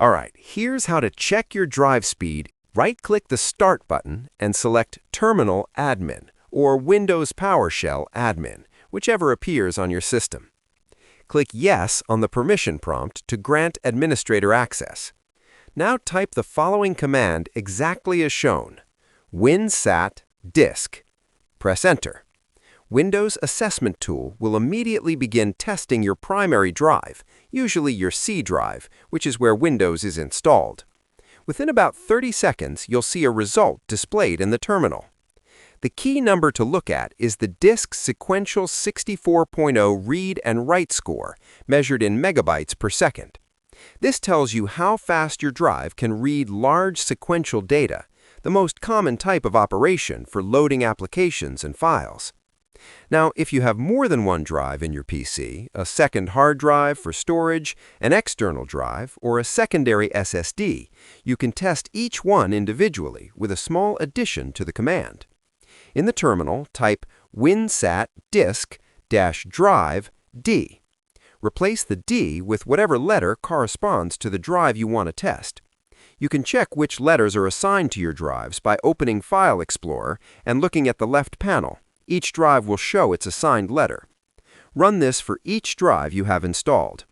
All right, here's how to check your drive speed. Right-click the Start button and select Terminal Admin or Windows PowerShell Admin, whichever appears on your system. Click Yes on the permission prompt to grant administrator access. Now type the following command exactly as shown: WinSat disk. Press Enter. Windows Assessment Tool will immediately begin testing your primary drive, usually your C drive, which is where Windows is installed. Within about 30 seconds, you'll see a result displayed in the terminal. The key number to look at is the disk sequential 64.0 read and write score, measured in megabytes per second. This tells you how fast your drive can read large sequential data, the most common type of operation for loading applications and files. Now, if you have more than one drive in your PC, a second hard drive for storage, an external drive, or a secondary SSD, you can test each one individually with a small addition to the command. In the terminal, type WinSat disk-drive D. Replace the D with whatever letter corresponds to the drive you want to test. You can check which letters are assigned to your drives by opening File Explorer and looking at the left panel. Each drive will show its assigned letter. Run this for each drive you have installed.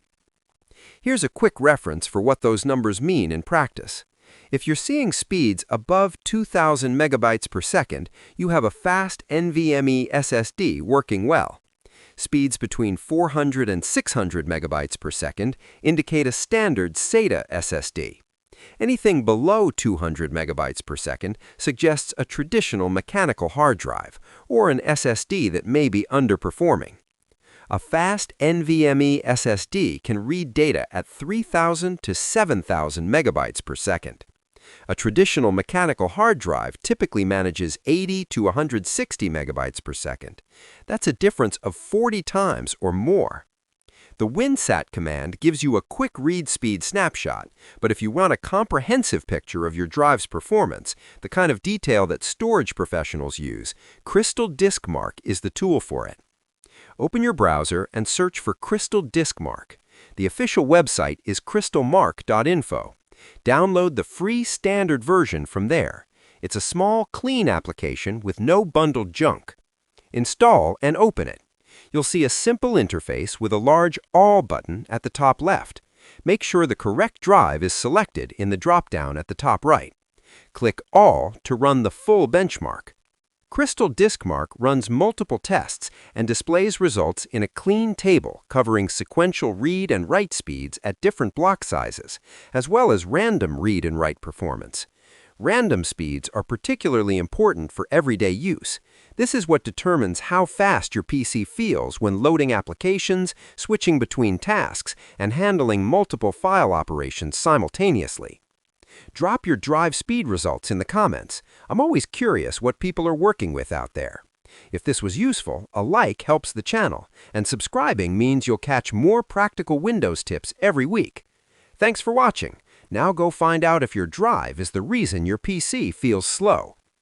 Here's a quick reference for what those numbers mean in practice. If you're seeing speeds above 2,000 megabytes per second, you have a fast NVMe SSD working well. Speeds between 400 and 600 megabytes per second indicate a standard SATA SSD. Anything below 200 megabytes per second suggests a traditional mechanical hard drive, or an SSD that may be underperforming. A fast NVMe SSD can read data at 3,000 to 7,000 megabytes per second. A traditional mechanical hard drive typically manages 80 to 160 megabytes per second. That's a difference of 40 times or more. The WinSat command gives you a quick read speed snapshot, but if you want a comprehensive picture of your drive's performance, the kind of detail that storage professionals use, Crystal Disk Mark is the tool for it. Open your browser and search for Crystal Disk Mark. The official website is crystalmark.info. Download the free standard version from there. It's a small, clean application with no bundled junk. Install and open it. You'll see a simple interface with a large All button at the top left. Make sure the correct drive is selected in the drop-down at the top right. Click All to run the full benchmark. Crystal Disk Mark runs multiple tests and displays results in a clean table covering sequential read and write speeds at different block sizes, as well as random read and write performance. Random speeds are particularly important for everyday use. This is what determines how fast your PC feels when loading applications, switching between tasks, and handling multiple file operations simultaneously. Drop your drive speed results in the comments. I'm always curious what people are working with out there. If this was useful, a like helps the channel, and subscribing means you'll catch more practical Windows tips every week. Thanks for watching. Now go find out if your drive is the reason your PC feels slow.